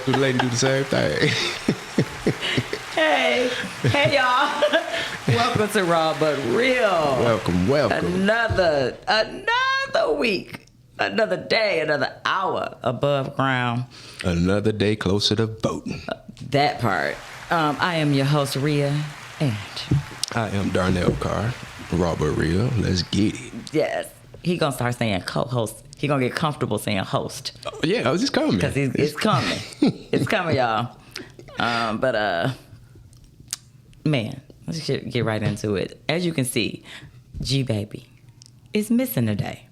Do the lady do the same thing? Hey y'all. Welcome to Raw But Real. Welcome. Another week, another day, another hour above ground. Another day closer to voting. That part. I am your host, Rhea, and I am Darnell Carr. RawbutReal. Let's get it. yes, he gonna start saying co-host. He gonna get comfortable saying host. Oh, yeah, it's coming. Because it's coming. It's coming, y'all. Man, let's get right into it. As you can see, G-Baby is missing today.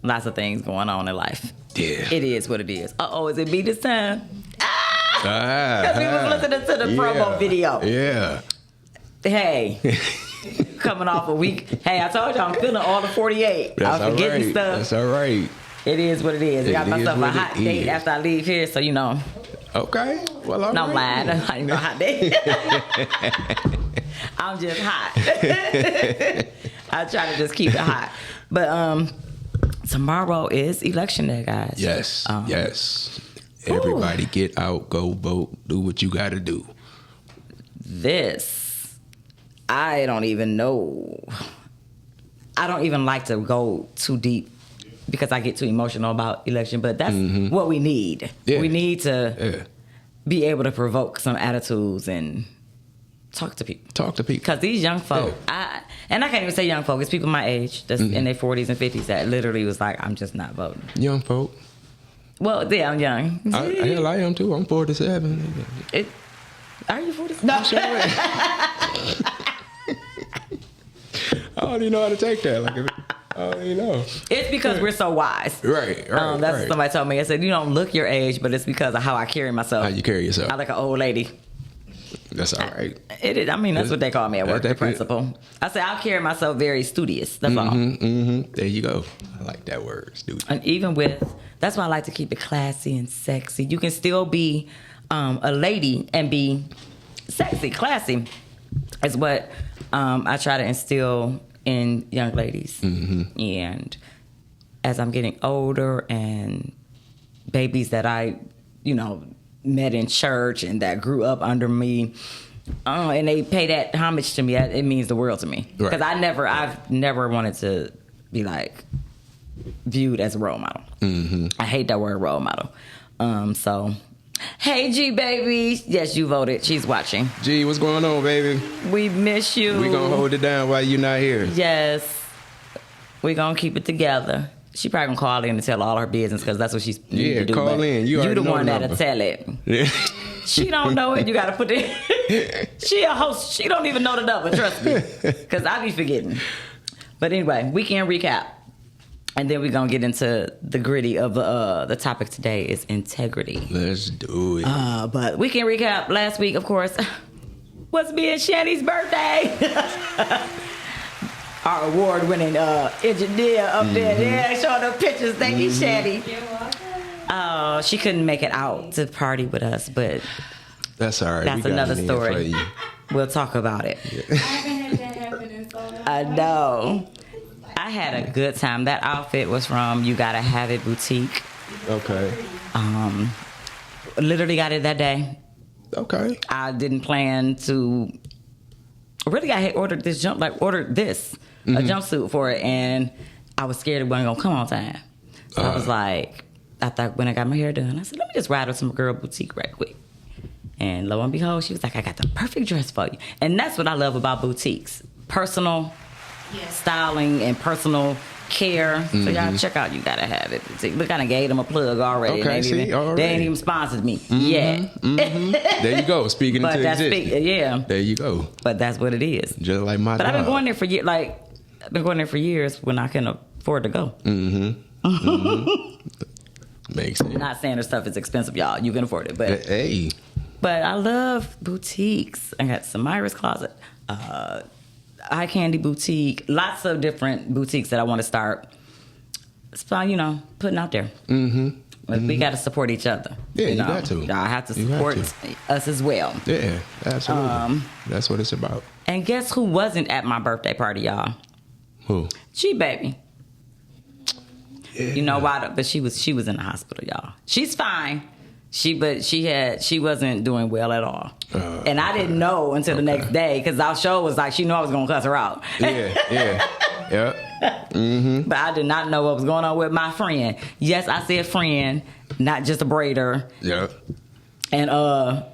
Lots of things going on in life. Yeah. It is what it is. Uh-oh, is it me this time? Because we was listening to the promo video. Yeah. Hey, coming off a week. Hey, I told you I'm feeling all the 48. That's I was forgetting right. stuff. That's all right. It is what it is. I got myself a hot date after I leave here, so you know. Okay. Well, all No, right. I'm lying. I ain't no hot date. I'm just hot. I try to just keep it hot. But tomorrow is election day, guys. Yes. Yes. Everybody get out, go vote, do what you got to do. I don't even know. I don't even like to go too deep because I get too emotional about election, but that's what we need. Yeah. We need to be able to provoke some attitudes and talk to people. Because these young folk, I can't even say young folk, it's people my age that's in their 40s and 50s that literally was like, I'm just not voting. Young folk. Well, yeah, I'm young. Hell, I am too. I'm 47. Are you 47? No. Sure. I don't even know how to take that. I don't even know. It's because we're so wise. Right. That's what somebody told me. I said, you don't look your age, but it's because of how I carry myself. How you carry yourself. I like an old lady. That's all right. It is. I mean, that's what they call me at work, the principal. I say I'll carry myself very studious. That's all. There you go. I like that word, studious. And even that's why I like to keep it classy and sexy. You can still be a lady and be sexy, classy. Is what I try to instill in young ladies. And as I'm getting older and babies that I, met in church and that grew up under me, and they pay that homage to me, it means the world to me. Because I've never wanted to be like viewed as a role model. I hate that word, role model. So, hey G baby, yes, you voted. She's watching. G, what's going on, baby? We miss you. We gonna hold it down while you're not here. Yes, we gonna keep it together. She probably gonna call in and tell all her business because that's what she's to do. Call in. You the know one the that'll tell it. Yeah. She don't know it. You gotta put it. She a host. She don't even know the number. Trust me, because I be forgetting. But anyway, weekend recap, and then we're gonna get into the gritty of the topic today is integrity. Let's do it. But weekend recap. Last week, of course, was me and Shanny's birthday. Our award-winning engineer up there, showing the pictures. Thank you, Shanny. You're welcome. She couldn't make it out to party with us, but that's all right. That's another story. We'll talk about it. Yeah. I haven't had that happen in so long. I know. I had a good time. That outfit was from You Gotta Have It Boutique. Okay. Literally got it that day. Okay. I didn't plan to. Really, I had ordered this a jumpsuit for it, and I was scared it wasn't gonna come on time. So I was like, I thought when I got my hair done, I said, let me just ride with some girl boutique right quick. And lo and behold, she was like, I got the perfect dress for you. And that's what I love about boutiques. Personal styling and personal care. So y'all check out You Gotta Have It boutique. Look, I done gave them a plug already. Okay, They ain't even sponsored me yet. There you go. Speaking but into existence. There you go. But that's what it is. Just like my But dog. I've been going there for years. I've been going there for years when I couldn't afford to go. Makes sense. Not saying the stuff is expensive, y'all. You can afford it, but hey. But I love boutiques. I got Samira's Closet, Eye Candy Boutique, lots of different boutiques that I want to start. It's fun, putting out there. We got to support each other. Yeah, you got to. Y'all have to support us as well. Yeah, absolutely. That's what it's about. And guess who wasn't at my birthday party, y'all? Who? G-Baby. Yeah. You know why? But she was in the hospital, y'all. She's fine. She wasn't doing well at all. And I didn't know until the next day because our show was like, she knew I was going to cuss her out. Yeah. But I did not know what was going on with my friend. Yes, I said friend, not just a braider. Yeah. And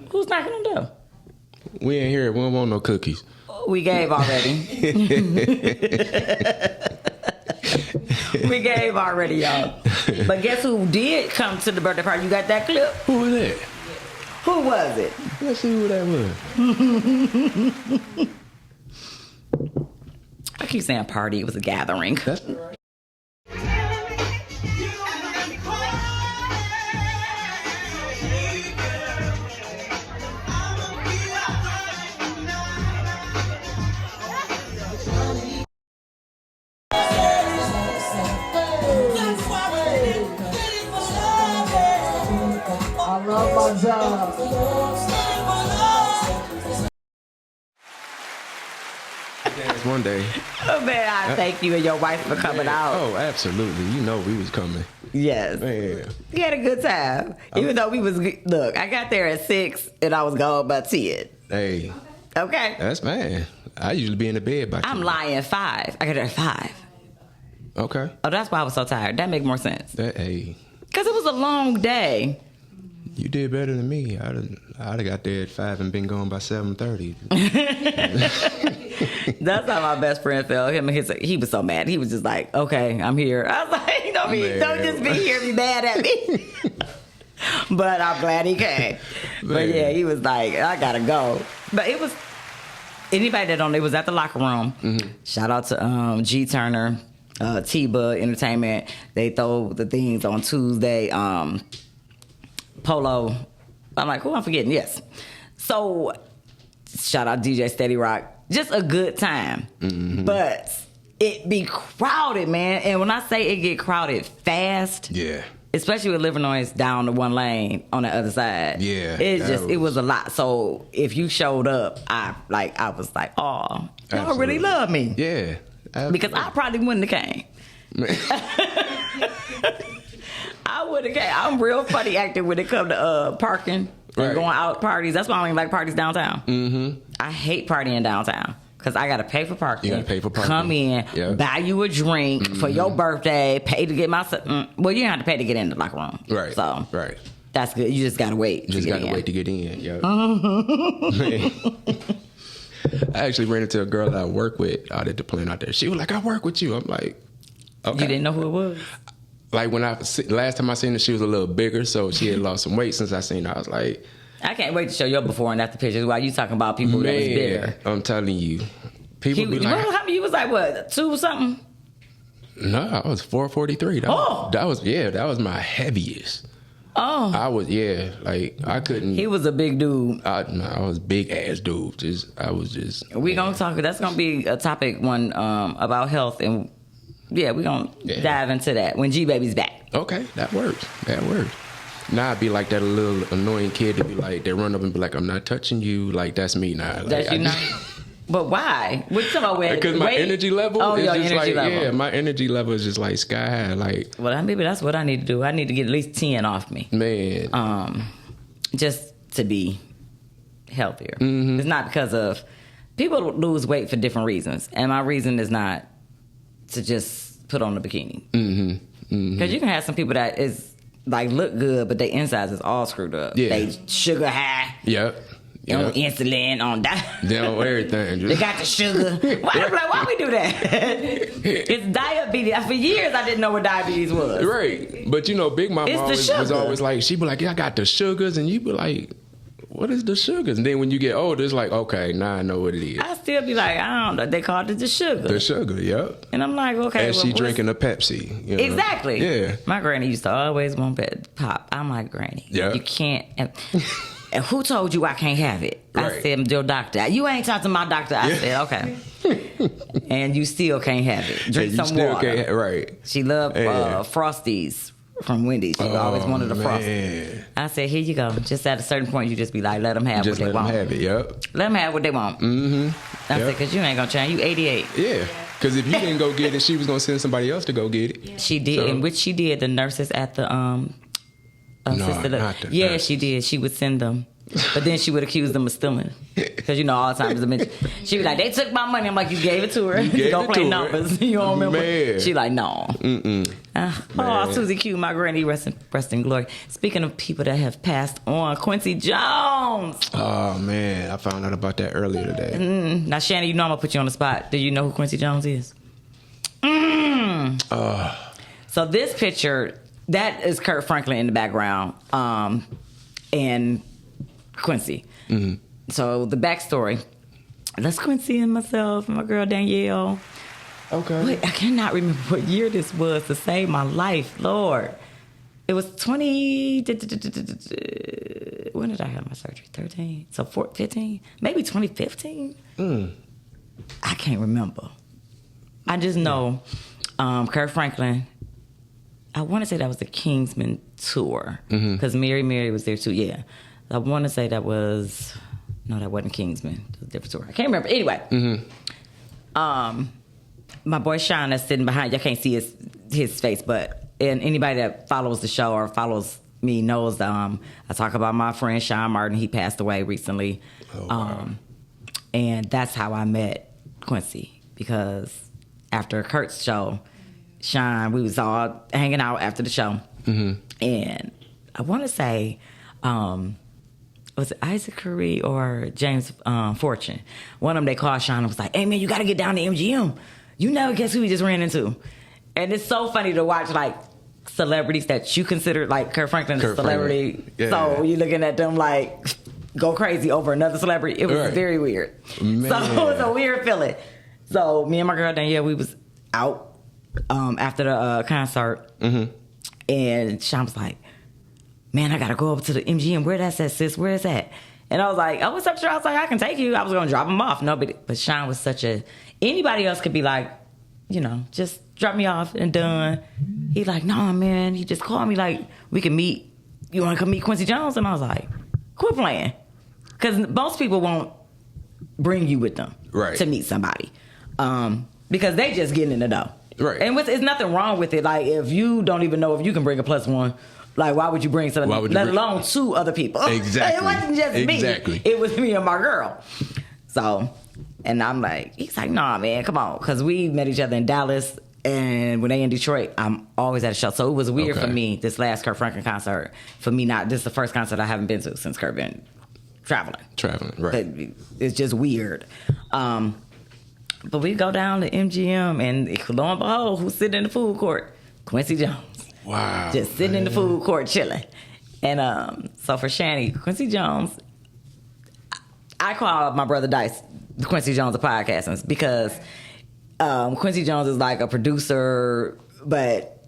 who's knocking on the door? We ain't here. We don't want no cookies. We gave already. We gave already, y'all. But guess who did come to the birthday party? You got that clip? Who was that? Who was it? Let's see who that was. I keep saying party. It was a gathering. That's right. I love my job. One day. Oh, man, I thank you and your wife for coming out. Oh, absolutely. You know we was coming. Yes. Man. We had a good time. Even though we was, look, I got there at 6 and I was gone by 10. Hey. Okay. That's fine. I usually be in the bed by 10. I'm lying 5. I got there at 5. Okay. Oh, that's why I was so tired. That make more sense. Hey. Because it was a long day. You did better than me. I'd have got there at 5 and been gone by 7:30. That's how my best friend felt. He was so mad. He was just like, okay, I'm here. I was like, don't just be here and be mad at me. But I'm glad he came. But yeah, he was like, I gotta go. But it was, anybody that don't know, it was at the locker room. Mm-hmm. Shout out to G Turner, T-Bud Entertainment. They throw the things on Tuesday. Polo. I'm like, who I'm forgetting? Yes. So, shout out DJ Steady Rock. Just a good time. Mm-hmm. But it be crowded, man. And when I say it get crowded fast, yeah, especially with Livernois down the one lane on the other side, yeah, it was a lot. So if you showed up, I was like, oh, y'all really love me. Yeah. Absolutely. Because I probably wouldn't have came. I would have came. I'm real funny acting when it come to parking and going out parties. That's why I don't even like parties downtown. Mm-hmm. I hate partying downtown because I got to pay for parking. You got to pay for parking. Come in, buy you a drink for your birthday, pay to get my... Well, you don't have to pay to get in the locker room. Right. So, that's good. You just got to wait. Just got to wait to get in. Yeah. I actually ran into a girl that I work with out at the plant out there. She was like, I work with you. I'm like, okay. You didn't know who it was? Like last time I seen her, she was a little bigger, so she had lost some weight since I seen her. I was like, I can't wait to show your before and after pictures while you talking about people that was bigger. I'm telling you. People be like, how many you was like, what, 2 or something? No, I was 443. That was my heaviest. Oh. I was, I couldn't. He was a big dude. I was big ass dude. We gonna talk, that's gonna be a topic one about health, and we're gonna dive into that when G-Baby's back. Okay, that works. Now I'd be like that little annoying kid to be like, they run up and be like, I'm not touching you. Like, that's me now. Like, that's you now? But why? What you talking about? Because my energy level is your just energy like, level. my energy level is just like sky high. Like, well, maybe that's what I need to do. I need to get at least 10 off me. Man. Just to be healthier. Mm-hmm. It's not because of... People lose weight for different reasons. And my reason is not to just put on a bikini. Mm-hmm. Because you can have some people that is like look good, but their insides is all screwed up. Yeah. They sugar high. Yep. On insulin, on they on everything. They got the sugar. Why we do that? It's diabetes. For years, I didn't know what diabetes was. Right. But Big Mama was always like, she'd be like, I got the sugars. And you'd be like, what is the sugars? And then when you get older, it's like, okay, now I know what it is. I still be like, I don't know. They called it the sugar. The sugar, yep. And I'm like, okay. And she drinking a Pepsi. Exactly. Yeah. My granny used to always want pop. I'm like, Granny, you can't... And who told you I can't have it? Right. I said, your doctor. You ain't talking to my doctor. I said, okay. And you still can't have it. Drink some water. Right. She loved Frosties from Wendy's. She always wanted a Frosty. I said, here you go. Just at a certain point, you just be like, let them have what they want. Just let them have it, yep. Let them have what they want. Mm-hmm. I said, because you ain't going to change. You 88. Yeah. Because if you didn't go get it, she was going to send somebody else to go get it. She did, and which she did. The nurses at the sister. Yeah, she did. She would send them. But then she would accuse them of stealing. Because, all the time, she'd be like, they took my money. I'm like, you gave it to her. Go play numbers. You don't remember? Man. She like, no. Susie Q, my granny, rest in glory. Speaking of people that have passed on, Quincy Jones. Oh, man. I found out about that earlier today. Now, Shannon, I'm going to put you on the spot. Do you know who Quincy Jones is? So this picture, that is Kurt Franklin in the background. And Quincy. Mm-hmm. So the backstory. That's Quincy and myself and my girl Danielle. Okay. Wait, I cannot remember what year this was to save my life. Lord. It was 20... When did I have my surgery? 13? So 15? Maybe 2015? I can't remember. I just know Kurt Franklin... I want to say that was the Kingsman tour. Because Mary was there too, yeah. I want to say that was... No, that wasn't Kingsman. It was a different tour. I can't remember. Anyway. My boy Sean that's sitting behind... Y'all can't see his face, but... And anybody that follows the show or follows me knows I talk about my friend Sean Martin. He passed away recently. Oh, wow. And that's how I met Quincy. Because after Kurt's show, Sean, we was all hanging out after the show. And I want to say... was it Isaac Curry or James Fortune? One of them, they called Sean and was like, hey, man, you got to get down to MGM. You never guess who we just ran into. And it's so funny to watch, like, celebrities that you consider, like, Kurt Franklin a celebrity. Yeah. So you're looking at them, like, go crazy over another celebrity. It was very weird. Man. So it was a weird feeling. So me and my girl Danielle, we was out after the concert. And Sean was like, man, I got to go over to the MGM. Where that's at, sis? Where is that? And I was like, oh, what's up, Charles? I was like, I can take you. I was going to drop him off. No, but Sean was anybody else could be like, just drop me off and done. He like, nah, man. He just called me like, we can meet. You want to come meet Quincy Jones? And I was like, quit playing. Because most people won't bring you with them to meet somebody. Because they just getting in the dough. Right. And it's nothing wrong with it. Like, if you don't even know if you can bring a +1, like, why would you bring somebody, let alone 2 other people? Exactly. It wasn't just me. It was me and my girl. So, and I'm like, he's like, nah, man, come on. Because we met each other in Dallas, and when they in Detroit, I'm always at a show. So it was weird for me, this last Kurt Franklin concert. For me, this is the first concert I haven't been to since Kurt been traveling. Right. It's just weird. But we go down to MGM, and lo and behold, who's sitting in the food court? Quincy Jones. Wow. Just sitting in the food court chilling. And so for Shani, Quincy Jones, I call my brother Dice the Quincy Jones of podcasting because Quincy Jones is like a producer, but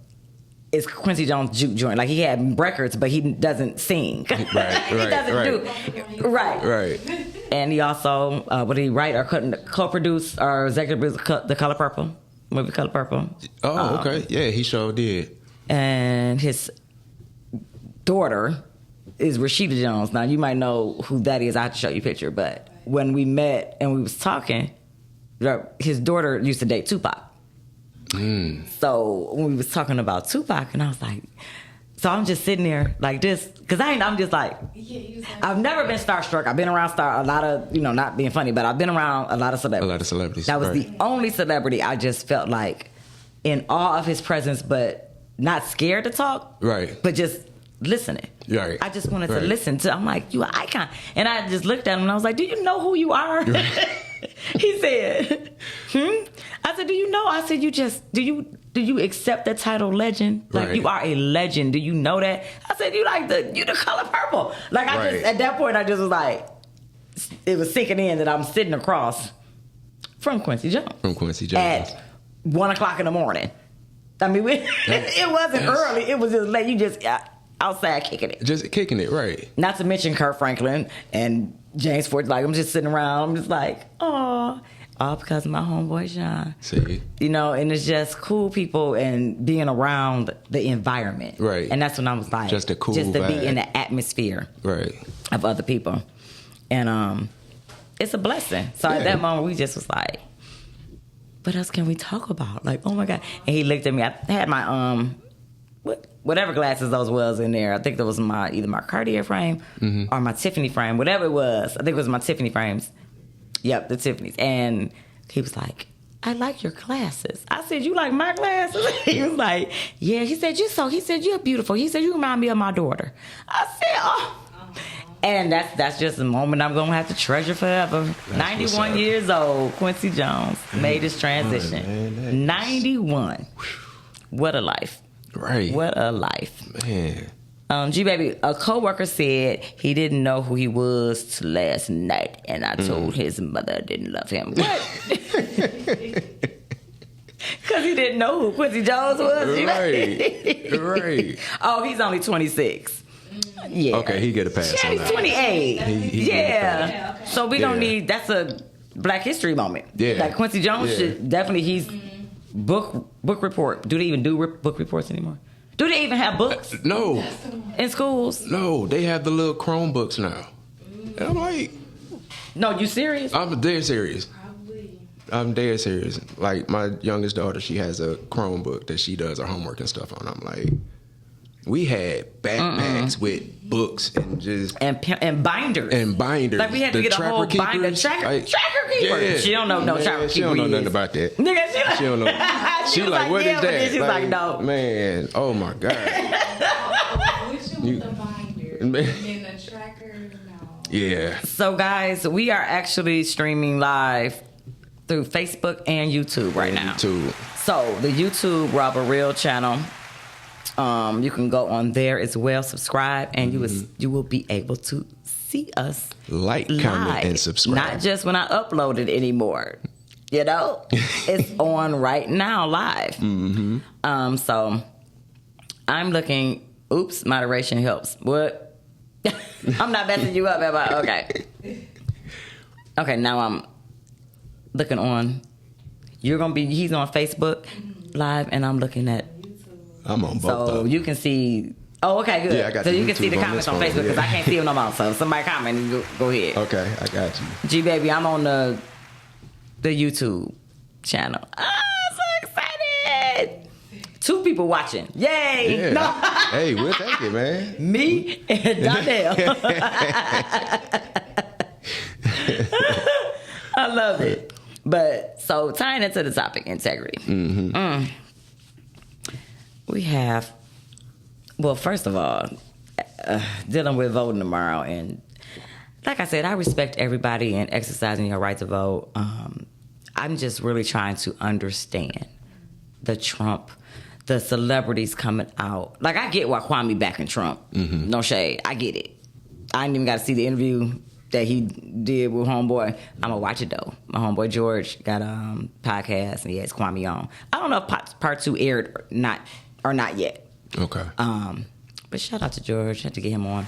it's Quincy Jones juke joint. Like, he had records, but he doesn't sing. He doesn't do. Right. And he also, what did he write or co-produce or executive produce The Color Purple? Movie Color Purple. Oh, okay. Yeah, he sure did. And his daughter is Rashida Jones. Now, you might know who that is. I have to show you a picture. But when we met and we was talking, his daughter used to date Tupac. So when we was talking about Tupac, and I was like, so I'm just sitting there like this, because I'm just like, I've never been starstruck. I've been around a lot of, not being funny, but I've been around a lot of celebrities. That was the only celebrity I just felt like in awe of his presence, but not scared to talk, but just listening. I just wanted to listen to. I'm like, you an icon, and I just looked at him and I was like, do you know who you are? He said, I said, do you know? I said, do you accept the title legend? Like, you are a legend. Do you know that? I said, you the Color Purple. Like, I just at that point I just was like, it was sinking in that I'm sitting across from Quincy Jones. At 1:00 in the morning. I mean, it wasn't early. It was just late. You just outside kicking it. Just kicking it, right. Not to mention Kurt Franklin and James Ford. Like, I'm just sitting around. I'm just like, oh, all because of my homeboy Sean. See? And it's just cool people and being around the environment. Right. And that's when I was like, just a cool just to vibe. be in the atmosphere of other people. And it's a blessing. So at that moment, we just was like, what else can we talk about? Like, oh my God. And he looked at me. I had my, whatever glasses those was in there. I think that was either my Cartier frame or my Tiffany frame, whatever it was. I think it was my Tiffany frames. Yep, the Tiffany's. And he was like, I like your glasses. I said, you like my glasses? He was like, yeah. He said, you're beautiful. He said, you remind me of my daughter. I said, oh. And that's just a moment I'm going to have to treasure forever. That's 91 years old, Quincy Jones made his transition. 91. What a life. Right. What a life. Man. G-Baby, a coworker said he didn't know who he was till last night, and I told his mother I didn't love him. What? Because he didn't know who Quincy Jones was. Right. Oh, he's only 26. Yeah. Okay, he get a pass on he's that. 28. He yeah. Okay. So we don't need, that's a Black History moment. Yeah. Like Quincy Jones should definitely, he's book report. Do they even do book reports anymore? Do they even have books? No. In schools? No, they have the little Chromebooks now. And I'm like... No, you serious? I'm dead serious. Probably. I'm dead serious. Like, my youngest daughter, she has a Chromebook that she does her homework and stuff on. I'm like... We had backpacks with books and just... And binders. And binders. Like, we had to get a whole binder. Tracker keeper. Yeah. She don't know tracker keeper. She don't know nothing about that. Nigga, she don't know. She like, what is that? She's like, no. Man, oh my God. Which one with the binder? And then the tracker? No. Yeah. So, guys, we are actually streaming live through Facebook and YouTube right now. YouTube. So, the YouTube RawbutReal channel... you can go on there as well, subscribe, and you will be able to see us like, live. comment, and subscribe. Not just when I upload it anymore. You know, it's on right now live. So I'm looking. Oops, moderation helps. What? I'm not messing you up, am I? Okay. Okay, now I'm looking on. He's on Facebook live, and I'm looking at. I'm on both. So you can see. Oh, okay, good. Yeah, I got so the you can see the YouTube on comments this on phone, Facebook because I can't see them no more. So if somebody comment, go ahead. Okay, I got you. G-Baby, I'm on the YouTube channel. I'm so excited. 2 people watching. Yay! Yeah. No. Hey, we'll take it, man. Me and Donnell. I love it. But so tying into the topic, integrity. We have, well, first of all, dealing with voting tomorrow. And like I said, I respect everybody in exercising your right to vote. I'm just really trying to understand the celebrities coming out. Like, I get why Kwame backing Trump. No shade. I get it. I didn't even got to see the interview that he did with Homeboy. I'm going to watch it, though. My homeboy George got a podcast, and he has Kwame on. I don't know if part 2 aired or not yet. Okay. But shout out to George. Had to get him on.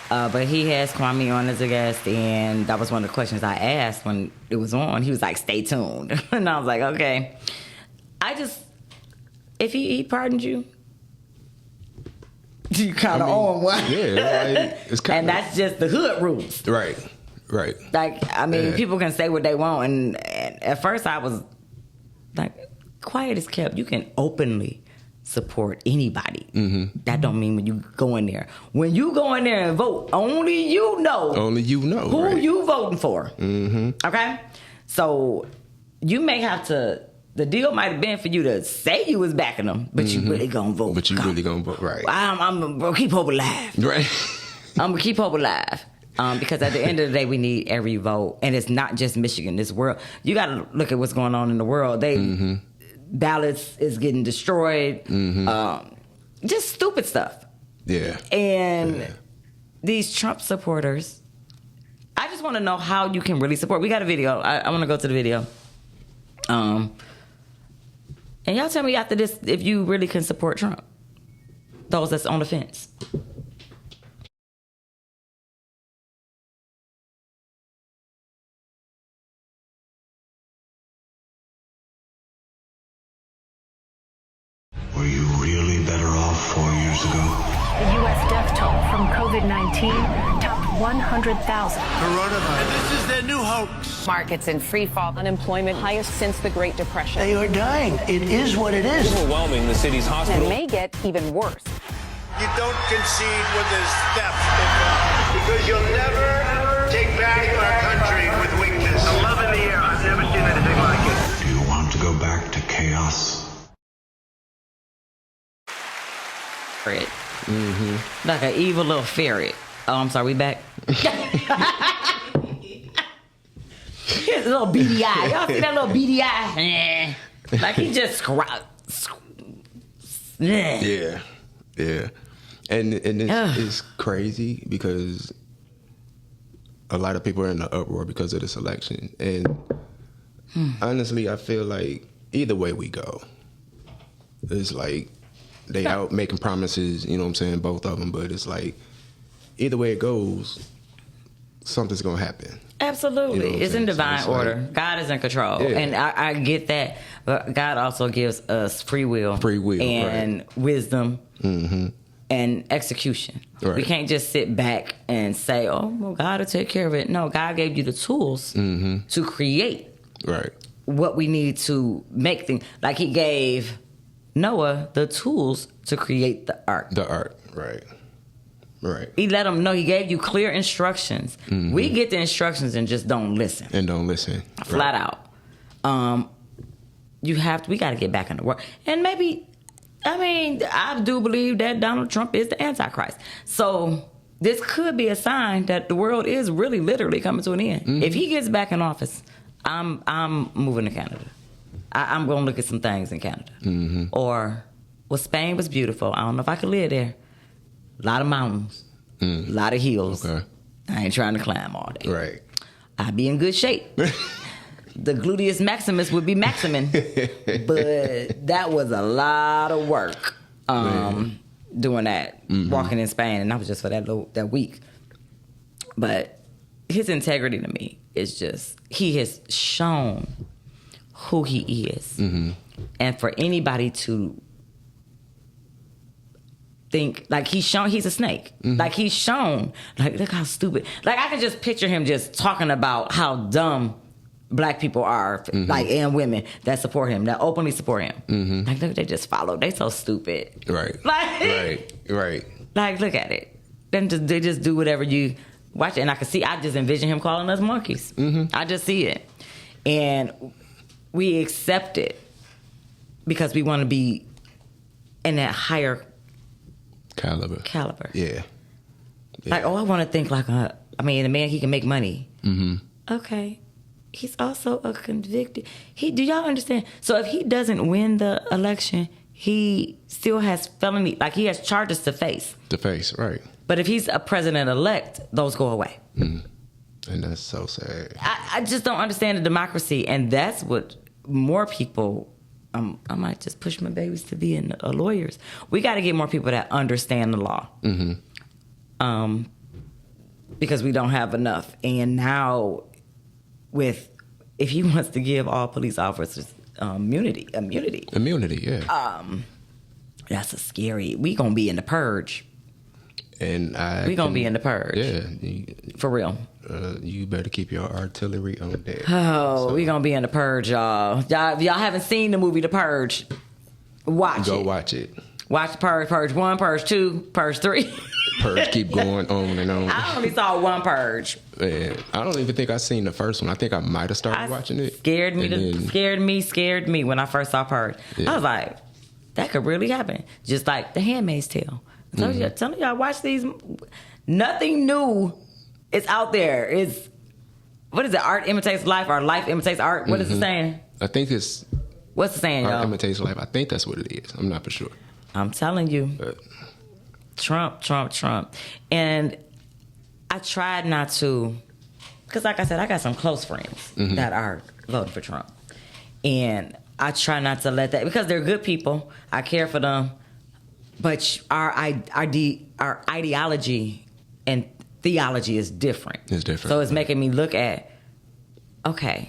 But he has Kwame on as a guest, and that was one of the questions I asked when it was on. He was like, stay tuned. And I was like, okay. If he pardoned you, you kind of own one. Yeah, it's kind and that's just the hood rules. Right. Like, I mean, people can say what they want, and at first I was like, quiet as kept. You can openly support anybody. That don't mean when you go in there. When you go in there and vote, only you know. Who you voting for. Okay? So you may have to, the deal might have been for you to say you was backing them, but you really gonna vote. Right. I'm gonna keep hope alive. Right. I'm gonna keep hope alive. Because at the end of the day, we need every vote. And it's not just Michigan, this world. You gotta look at what's going on in the world. Ballots is getting destroyed. Just stupid stuff. Yeah. And these Trump supporters, I just want to know how you can really support. We got a video. I want to go to the video. And y'all tell me after this if you really can support Trump. Those that's on the fence. Were you really better off 4 years ago? The U.S. death toll from COVID-19 topped 100,000. Coronavirus. And this is their new hoax. Markets in free fall. Unemployment highest since the Great Depression. They are dying. It is what it is. Overwhelming the city's hospitals. And may get even worse. You don't concede when there's theft involved. Because you'll never take back our country with weakness. A love in the air. I've never seen anything like it. Do you want to go back to chaos? Ferret. Like an evil little ferret. Oh, I'm sorry, we back? His little beady eye. Y'all see that little beady eye? Like he just Yeah. And it's crazy because a lot of people are in the uproar because of this election. And honestly, I feel like either way we go, it's like they out making promises, you know what I'm saying, both of them, but it's like either way it goes, something's going to happen. Absolutely. You know it's in divine so it's order. like, God is in control. Yeah. And I get that. But God also gives us free will. And wisdom. And execution. Right. We can't just sit back and say, oh, well, God will take care of it. No, God gave you the tools to create what we need to make things. Like he gave Noah the tools to create the ark. The ark, right. He let him know. He gave you clear instructions. We get the instructions and just don't listen. Flat out. We got to get back in the work. And maybe, I do believe that Donald Trump is the Antichrist. So this could be a sign that the world is really literally coming to an end. If he gets back in office, I'm moving to Canada. I'm going to look at some things in Canada. Or, well, Spain was beautiful. I don't know if I could live there. A lot of mountains, a lot of hills. Okay. I ain't trying to climb all day. Right. I'd be in good shape. The gluteus maximus would be maximum. But that was a lot of work doing that, walking in Spain. And that was just for that week. But his integrity to me is just, he has shown who he is. And for anybody to think, like he's shown, he's a snake. Like he's shown, like look how stupid. Like I can just picture him just talking about how dumb black people are, like, and women that support him, that openly support him. Like look, they just follow. They so stupid. Right. Like, right. Like look at it. Then they just do whatever you watch it. And I just envision him calling us monkeys. I just see it. And we accept it because we want to be in that higher caliber. Yeah. Like, oh, I want to think like a man, he can make money. Okay. He's also a convicted. Do y'all understand? So if he doesn't win the election, he still has felony, like he has charges to face. Right. But if he's a president-elect, those go away. And that's so sad. I just don't understand the democracy, and that's what more people. I might just push my babies to be lawyers. We got to get more people that understand the law, because we don't have enough. And now, if he wants to give all police officers immunity, yeah. That's a scary. We gonna be in the purge. And we gonna be in the purge. Yeah, for real. You better keep your artillery on deck. We gonna be in the purge, y'all. If y'all haven't seen the movie The Purge, watch Go watch it. Watch The Purge. Purge 1, Purge 2, Purge 3. Purge keep going on and on. I only saw one Purge. Man, I don't even think I seen the first one. I think I might have started watching it. Scared me when I first saw Purge. Yeah. I was like, that could really happen. Just like The Handmaid's Tale. Telling y'all, watch these. Nothing new is out there. It's, what is it? Art imitates life, or life imitates art. What is the saying? I think it's. What's the saying, art y'all? Imitates life. I think that's what it is. I'm not for sure. I'm telling you. But. Trump. And I tried not to, because like I said, I got some close friends that are voting for Trump. And I try not to let that, because they're good people. I care for them. But our ideology and theology is different. It's different. So it's making me look at, okay,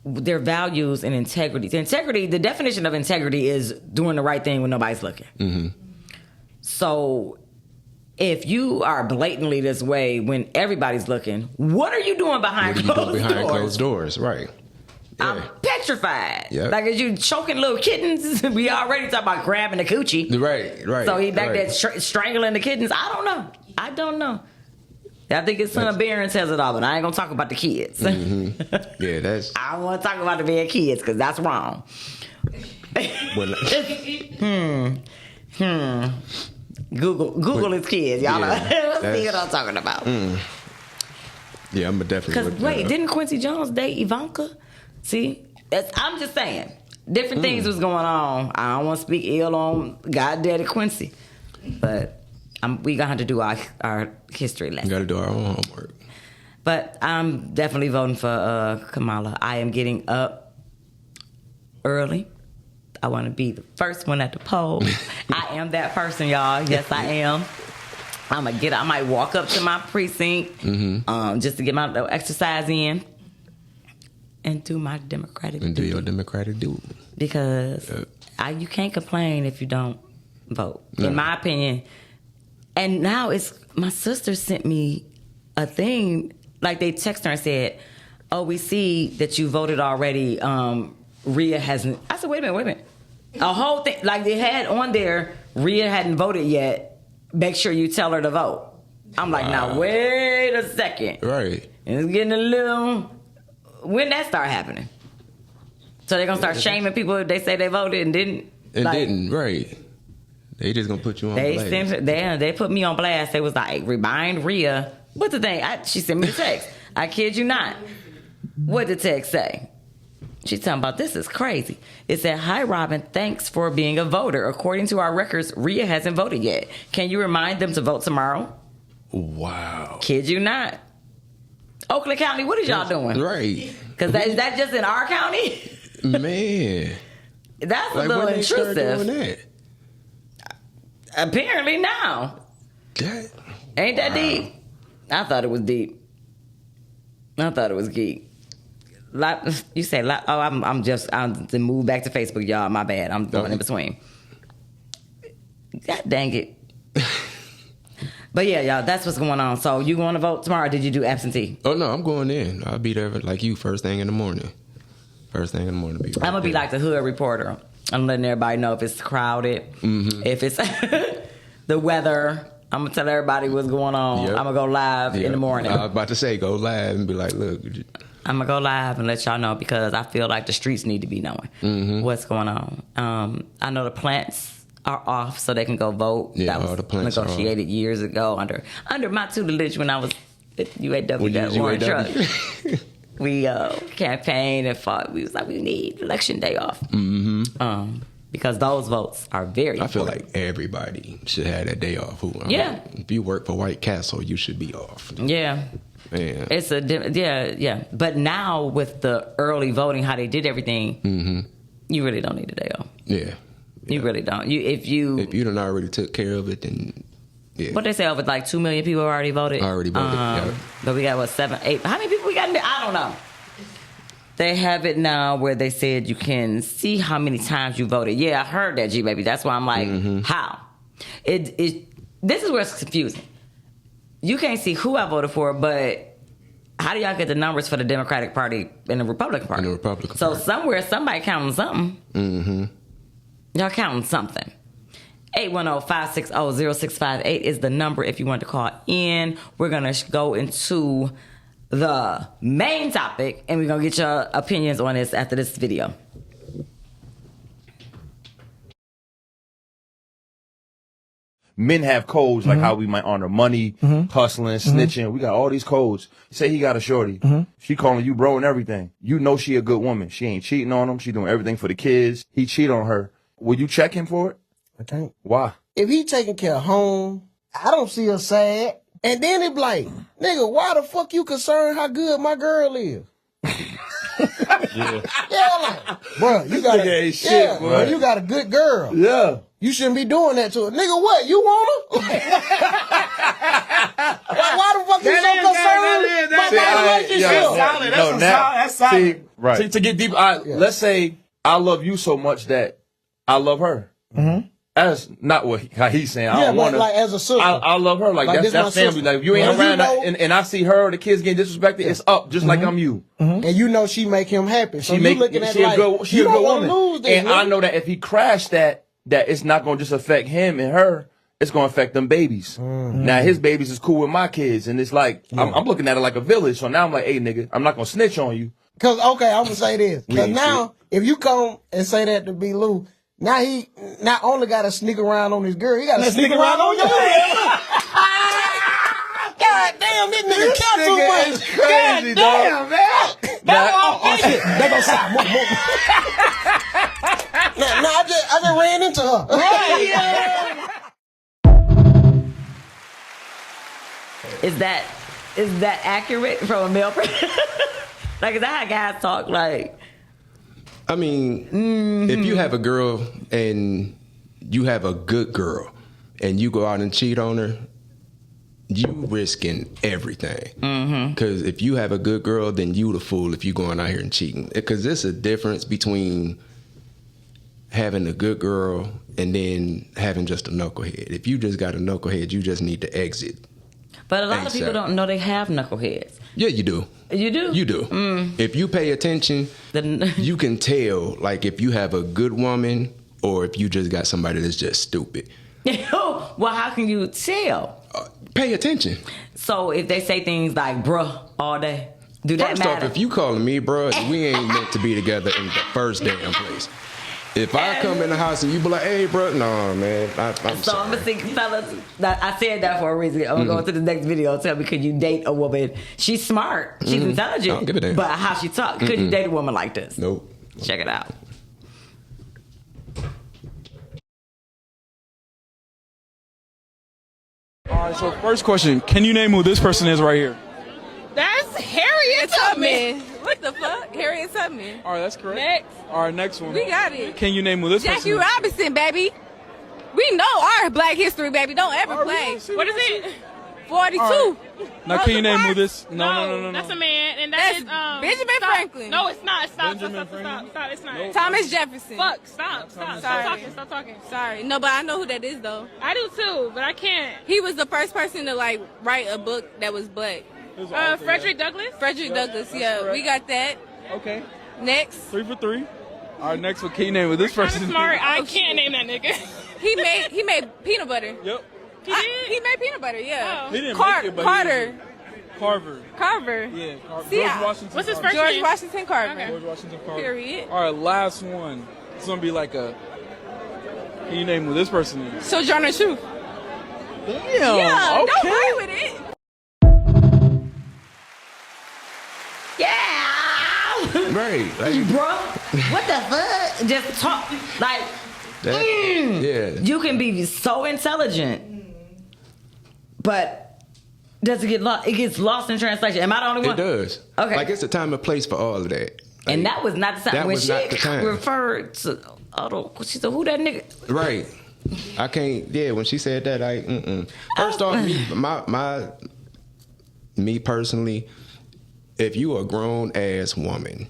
their values and integrity. The definition of integrity is doing the right thing when nobody's looking. So if you are blatantly this way when everybody's looking, what are you doing behind closed doors? Behind closed doors, right. I'm petrified. Yep. Like, as you choking little kittens, we already talking about grabbing the coochie. Right. So he back there strangling the kittens. I don't know. I think his son Barron says it all, but I ain't gonna talk about the kids. Mm-hmm. Yeah, that's. I don't want to talk about the bad kids because that's wrong. Google his kids, y'all. See what I'm talking about. Yeah, I'm definitely. Because wait, didn't Quincy Jones date Ivanka? See, I'm just saying, different things was going on. I don't want to speak ill on goddaddy Quincy, but we gonna have to do our history lesson. We gotta do our own homework. But I'm definitely voting for Kamala. I am getting up early. I want to be the first one at the poll. I am that person, y'all. Yes, I am. I might walk up to my precinct just to get my little exercise in and do my Democratic duty. And do your Democratic duty. Because you can't complain if you don't vote, in my opinion. And now my sister sent me a thing, like they texted her and said, oh, we see that you voted already. Rhea hasn't. I said, wait a minute. A whole thing, like they had on there, Rhea hadn't voted yet. Make sure you tell her to vote. I'm like, now wait a second. Right. And it's getting a little. When that start happening? So they're gonna start shaming people if they say they voted and didn't. Right. They just gonna put you on blast. They put me on blast. They was like, remind Rhea. What's the thing? She sent me the text. I kid you not. What did the text say? She's talking about, this is crazy. It said, hi, Robin, thanks for being a voter. According to our records, Rhea hasn't voted yet. Can you remind them to vote tomorrow? Wow. Kid you not. Oakland County, what is y'all doing? Right. Because is that just in our county? Man. That's a little intrusive. Apparently now. Ain't that deep? I thought it was deep. I thought it was geek. You say, I'm to move back to Facebook, y'all. My bad. I'm going in between. God dang it. But yeah, y'all, that's what's going on. So you going to vote tomorrow? Or did you do absentee? Oh no, I'm going in. I'll be there like you first thing in the morning. I'm gonna be like the hood reporter. I'm letting everybody know if it's crowded, if it's the weather. I'm gonna tell everybody what's going on. Yep. I'm gonna go live in the morning. I was about to say go live and be like, look. I'm gonna go live and let y'all know because I feel like the streets need to be knowing what's going on. I know the plants are off so they can go vote. Yeah, that was the plants negotiated years ago under my tutelage when I was at UAW. That Warren Truck. We campaigned and fought. We was like, we need election day off. Because those votes are very important. I feel like everybody should have that day off. If you work for White Castle, you should be off. Yeah. Man. It's yeah. But now with the early voting, how they did everything, you really don't need a day off. Yeah. You really don't. If you done already took care of it, then what they say over like 2 million people already voted. But we got 7, 8. How many people we got in there? I don't know. They have it now where they said you can see how many times you voted. Yeah, I heard that, G baby. That's why I'm like, how? This is where it's confusing. You can't see who I voted for, but how do y'all get the numbers for the Democratic Party and the Republican Party? So somewhere, somebody counting something. Y'all counting something. 810-560-0658 is the number if you want to call in. We're going to go into the main topic, and we're going to get your opinions on this after this video. Men have codes like how we might honor money, hustling, snitching. We got all these codes. Say he got a shorty. She calling you bro and everything. You know she a good woman. She ain't cheating on him. She doing everything for the kids. He cheat on her. Will you check him for it? I can't. Why? If he taking care of home, I don't see her sad. And then it be like, nigga, why the fuck you concerned how good my girl is? Like, bro, you got you got a good girl. Yeah. You shouldn't be doing that to her. Nigga, what? You want her? Why the fuck you so concerned about my relationship? That's solid. Right. To get deep, let's say I love you so much that I love her. As not what how he's saying. I Yeah, don't but want to. like as a sister. I love her. Like Like, that's this my family. sister. Like if you ain't Well, you around know- and I see her, the kids getting disrespected. It's up, just like I'm you. And you know she make him happy. So She you make looking at she like, a good she you a don't good want woman. to lose this. And I nigga. know that if he crashed that it's not gonna just affect him and her. It's gonna affect them babies. Now his babies is cool with my kids, and it's like I'm looking at it like a village. So now I'm like, hey nigga, I'm not gonna snitch on you. Cause okay, I'm gonna say this. Cause ain't now, if you come and say that to B. Lou, now he not only got to sneak around on his girl, he got to sneak around on your girl. God damn, this nigga kept too much. It's crazy, dog. Man. Oh shit, they gonna stop. Now I just ran into her. Is that accurate from a male perspective? Like, is that how guys talk? Like, I mean, if you have a girl and you have a good girl and you go out and cheat on her, you risking everything. Because if you have a good girl, then you the fool if you going out here and cheating. Because there's a difference between having a good girl and then having just a knucklehead. If you just got a knucklehead, you just need to exit. but a lot of people don't know they have knuckleheads. Yeah, you do. You do? You do. If you pay attention, you can tell, like, if you have a good woman or if you just got somebody that's just stupid. Well, how can you tell? Pay attention. So if they say things like bruh all day, do that First matter? off, if you calling me bruh, we ain't meant to be together in the first damn place. If I come in the house and you be like, hey, bro, no, man, I'm so sorry. I'm gonna say, fellas, I said that for a reason. I'm gonna go into the next video and tell me, could you date a woman? She's smart, she's intelligent, I don't give a damn. but how she talk? Could you date a woman like this? Nope. Check it out. All right, so first question, can you name who this person is right here? That's Harriet Tubman. What the fuck? Harriet Tubman. All right, that's correct. Next. All right, next one. We got it. Can you name who this Jackie person is? Robinson, baby. We know our Black history, baby. Don't ever play. What is it? 42. All Now, can you name who this? No. That's a man, and That's is Benjamin stop. Franklin. No, it's not. Stop. Benjamin Stop. Franklin? Stop. It's not. Thomas Jefferson. Fuck. Stop. Sorry. Stop talking. Sorry. No, but I know who that is, though. I do too, but I can't. He was the first person to, like, write a book that was black. Frederick Douglass? Frederick Douglass, that's correct. we got that. Okay. Next. 3 for 3. All right, next one. Can you name who this person I'm is? smart. I can't name that nigga. He made peanut butter. Yep. He made peanut butter, yeah. Oh. He didn't make it, but Carter. Carver. Carver. Yeah, Carver. See, George Washington. What's his Carver. first George name? Washington Carver. Okay. George Washington Carver. Period. All right, last one. It's gonna be like a. Can you name who this person is? Sojourner Truth. Damn. Yeah, Okay. don't play with it. Yeah, Right. Like, bro. What the fuck? Just talk like. yeah. You can be so intelligent, but does it get lost? It gets lost in translation. Am I the only one? It does. Okay. Like, it's a time and place for all of that. Like, And that was not the time. that When was she not the time. referred to, she said, who that nigga? Right. I can't. Yeah. When she said that, First off, me personally, if you a grown ass woman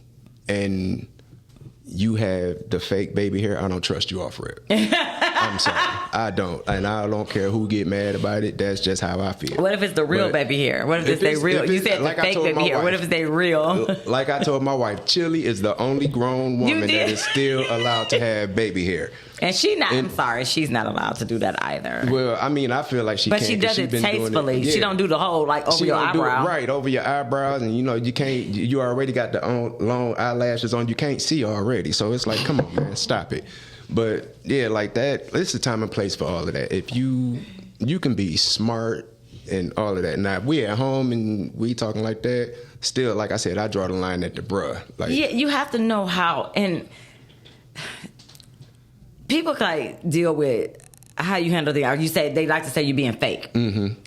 and you have the fake baby hair, I don't trust you off rip. I'm sorry, I don't, and I don't care who get mad about it. That's just how I feel. What if it's the real But baby hair? What if it's they real? You said like the I fake told baby my hair. What wife- if it's they real? Like I told my wife, Chili is the only grown woman that did. is still allowed to have baby hair. And she not. I'm sorry, she's not allowed to do that either. Well, I mean, I feel like she But can. she 'cause does it been doing tastefully. Yeah. She don't do the whole like over She your don't do it eyebrow. right over your eyebrows, and you know you can't. You already got the long eyelashes on. You can't see already, so it's like, come on, man, stop it. But yeah, like that. It's a time and place for all of that. If you can be smart and all of that. Now if we at home and we talking like that, still, like I said, I draw the line at the bruh. Like, Yeah, you have to know how, and people like deal with how you handle the. You say they like to say you being fake. Mm-hmm.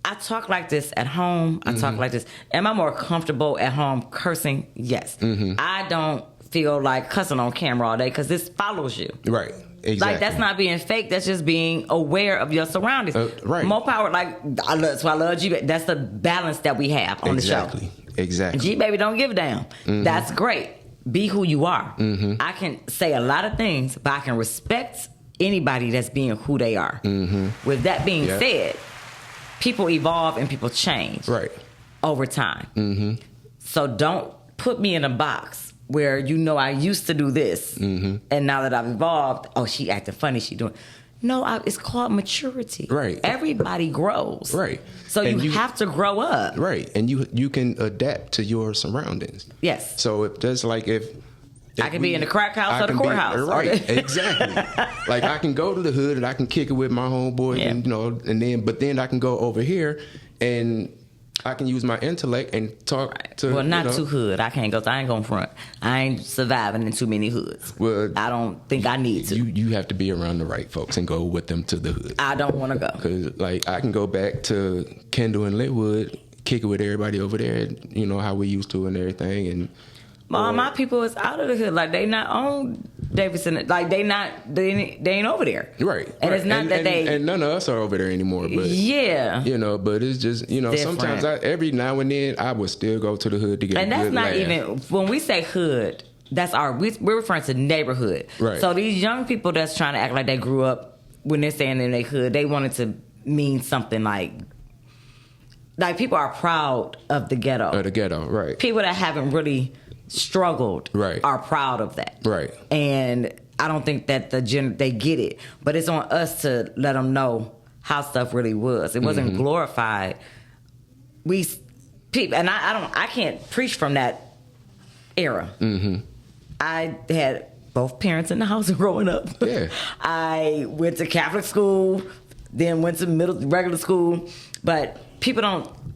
I talk like this at home. I talk like this. Am I more comfortable at home cursing? Yes. Mm-hmm. I don't feel like cussing on camera all day because this follows you. Right. Exactly. Like, that's not being fake. That's just being aware of your surroundings. Right. More power. Like, that's why I love G. That's the balance that we have on the show. Exactly. G Baby don't give a damn. Mm-hmm. That's great. Be who you are. Mm-hmm. I can say a lot of things, but I can respect anybody that's being who they are. With that being said, people evolve and people change over time. So don't put me in a box where I used to do this, and now that I've evolved, she acting funny, she doing. No, it's called maturity. Right. Everybody grows. Right. So you have to grow up. Right. And you can adapt to your surroundings. Yes. So if I can be in the crack house or the courthouse. Right, exactly. Like I can go to the hood and I can kick it with my homeboy, and but then I can go over here and I can use my intellect and talk to. Well, not too hood. I can't go. I ain't going front. I ain't surviving in too many hoods. Well, I don't think I need to. You have to be around the right folks and go with them to the hood. I don't want to go because I can go back to Kendall and Linwood, kick it with everybody over there. How we used to and everything and. My people is out of the hood. Like they not on Davidson. Like they ain't over there. Right. And it's not that they and none of us are over there anymore. But but it's just different. Sometimes every now and then I would still go to the hood to get. And that's not even when we say hood. That's we're referring to neighborhood. Right. So these young people that's trying to act like they grew up when they're saying in their hood, they wanted to mean something like people are proud of the ghetto. Of the ghetto, right. People that haven't really struggled are proud of that. Right. And I don't think that they get it. But it's on us to let them know how stuff really was. It wasn't glorified. I can't preach from that era. I had both parents in the house growing up. Yeah. I went to Catholic school, then went to regular school, but people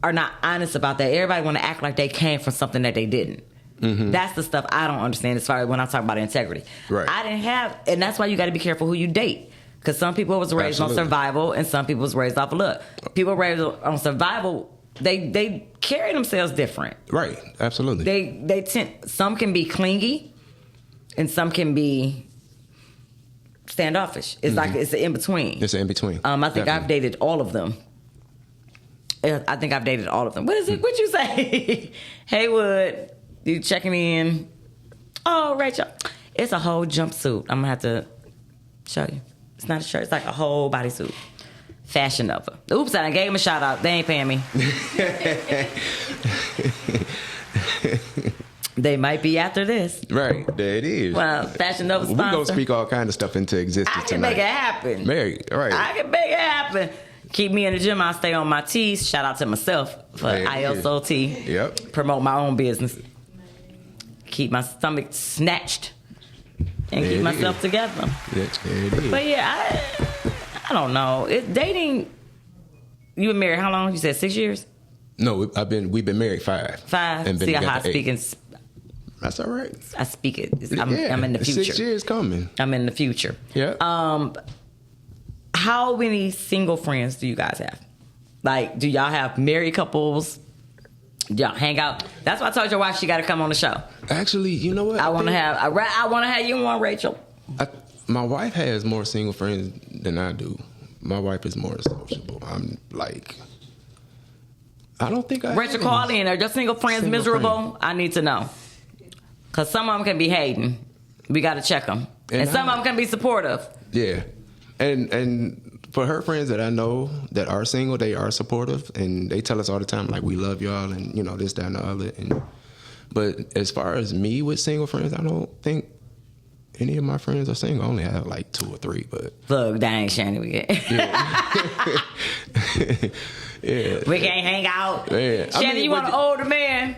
are not honest about that. Everybody want to act like they came from something that they didn't. That's the stuff I don't understand as far as when I talk about integrity. Right. I didn't have, and that's why you got to be careful who you date. Because some people was raised on survival and some people was raised off of luck. People raised on survival, they carry themselves different. Right, absolutely. They tend, some can be clingy and some can be standoffish. It's like it's an in-between. It's an in-between. I think I've dated all of them. What is it? What you say? Haywood. You checking in? Oh, Rachel, it's a whole jumpsuit. I'm gonna have to show you. It's not a shirt. It's like a whole bodysuit. Fashion Nova. Oops, I gave him a shout out. They ain't paying me. They might be after this. Right, there it is. Well, Fashion Nova sponsor. We're gonna speak all kind of stuff into existence tonight. I can make it happen. Mary, right. I can make it happen. Keep me in the gym. I'll stay on my T's. Shout out to myself for ISOT. Yep. Promote my own business. Keep my stomach snatched and keep myself together. Yes, there it is. But yeah, I don't know. Dating. You been married how long? You said 6 years? No, we've been married 5. 5. And been see how I speak in. That's all right. I speak it. I'm in the future. 6 years coming. I'm in the future. Yeah. How many single friends do you guys have? Like, do y'all have married couples? Do y'all hang out? That's why I told your wife she got to come on the show. Actually, you know what? I want to have you on, Rachel. My wife has more single friends than I do. My wife is more sociable. I'm like, I don't think I. Rachel, call in. Are your single friends miserable? I need to know. Because some of them can be hating. We got to check them. And some of them can be supportive. Yeah. And for her friends that I know that are single, they are supportive. And they tell us all the time, like, we love y'all and, this, that, and the other. But as far as me with single friends, I don't think any of my friends are single. I only have like 2 or 3, but... Look, dang, Shannon, we get... Yeah. We can't hang out. Yeah. Shannon, you want an older man?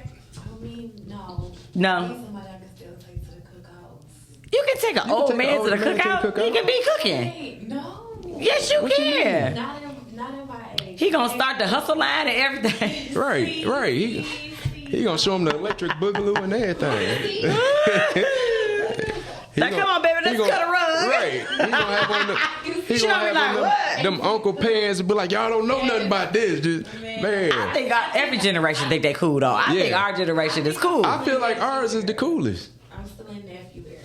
No. No. Somebody I can still take to the cookouts. You can take an old man to the cookout. He can be cooking. Hey, no. Yes, you can. Not in my age. He gonna start the hustle line and everything. Right. He gonna show him the electric boogaloo and everything. Now come on, baby, let's cut a rug. Right. He gonna have on them Uncle Pants and be like, y'all don't know nothing about this. Man. I think every generation think they cool though. I think our generation is cool. I feel like ours is the coolest. I'm still in nephew era.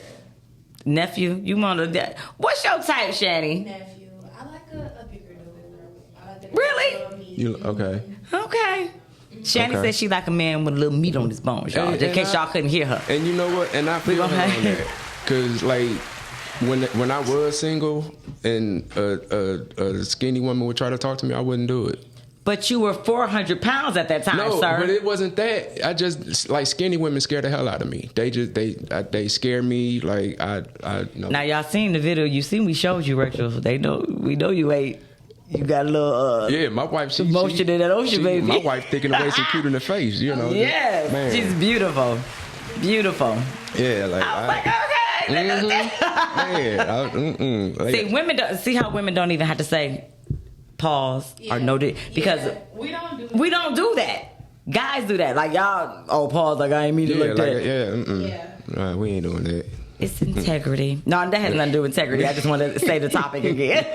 Nephew? You want to... What's your type, Shani? Nephew. I like a bigger dude. I like really? Okay. Shani said she like a man with a little meat on his bones, y'all. Just in case y'all couldn't hear her. And you know what? And I feel her on that. Because, like, when I was single and a skinny woman would try to talk to me, I wouldn't do it. But you were 400 pounds at that time, no, sir. But it wasn't that. I just like skinny women scare the hell out of me. They scare me. Like I know. Now y'all seen the video? You seen we showed you, Rachel. We know you ate. You got a little yeah. My wife, she motion in that ocean, baby. My wife thick in the waist and cute in the face. You know. Yeah, man. She's beautiful. Yeah, like I was like, okay. Man, see, women don't see how women don't even have to say pause or no because we don't do that. Guys do that. Like y'all, pause. Like I ain't mean to look that. Yeah, we ain't doing that. It's integrity. No, that has nothing to do with integrity. I just wanted to say the topic again.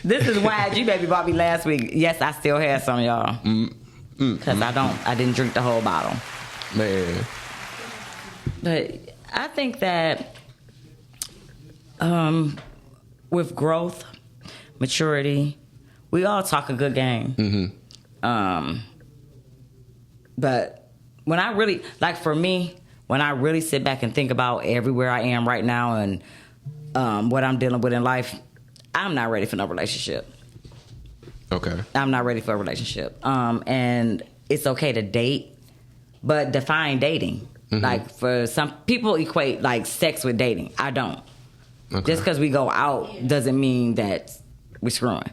This is why G Baby bought me last week. Yes, I still have some, y'all. Because I didn't drink the whole bottle. Man. But I think that with growth, maturity, we all talk a good game. But when I really, like for me, when I really sit back and think about everywhere I am right now and what I'm dealing with in life, I'm not ready for no relationship. Okay. I'm not ready for a relationship. And it's okay to date, but define dating. Like for some people equate like sex with dating. I don't. Okay. Just because we go out doesn't mean that we're screwing.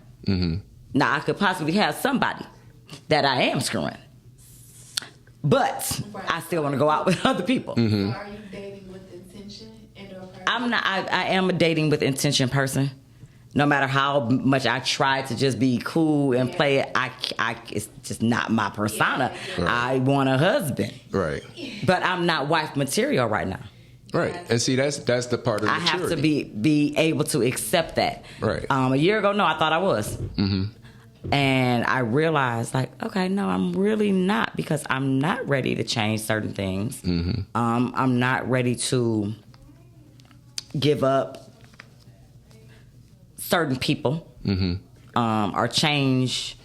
Now I could possibly have somebody that I am screwing, but I still want to go out with other people. So are you dating with intention and or purpose? I'm not. I am a dating with intention person. No matter how much I try to just be cool and play it, it's just not my persona. Right. I want a husband. Right. But I'm not wife material right now. Right. And see, that's the part of I maturity. have to be able to accept that. Right. A year ago, no, I thought I was. And I realized, like, okay, no, I'm really not, because I'm not ready to change certain things. I'm not ready to give up certain people or change.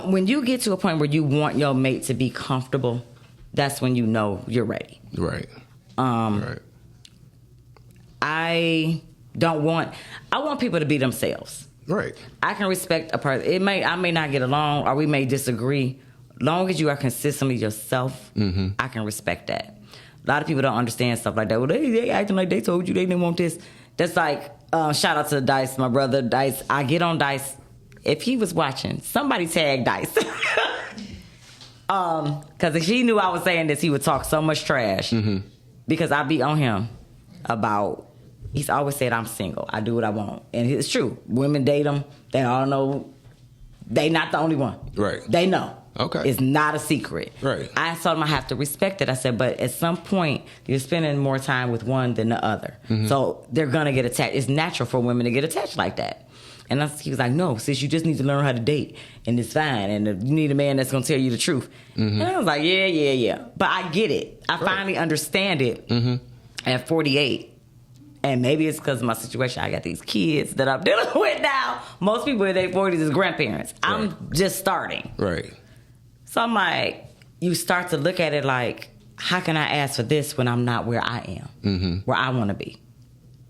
When you get to a point where you want your mate to be comfortable, that's when you know you're ready. Right. Right. I want people to be themselves. Right. I can respect a person. I may not get along or we may disagree. Long as you are consistently yourself, I can respect that. A lot of people don't understand stuff like that. Well, they acting like they told you they didn't want this. That's like, shout out to Dice, my brother Dice. I get on Dice. If he was watching, somebody tag Dice. Because if he knew I was saying this, he would talk so much trash. Because I be on him about, he's always said I'm single. I do what I want. And it's true. Women date him. They all know they not the only one. Right. They know. Okay. It's not a secret. Right. I told him I have to respect it. I said, but at some point, you're spending more time with one than the other. So they're going to get attached. It's natural for women to get attached like that. And he was like, no, sis, you just need to learn how to date. And it's fine. And you need a man that's going to tell you the truth. And I was like, yeah. But I get it. I finally understand it at 48. And maybe it's because of my situation. I got these kids that I'm dealing with now. Most people in their 40s is grandparents. I'm just starting. Right. So I'm like, you start to look at it like, how can I ask for this when I'm not where I am, where I want to be?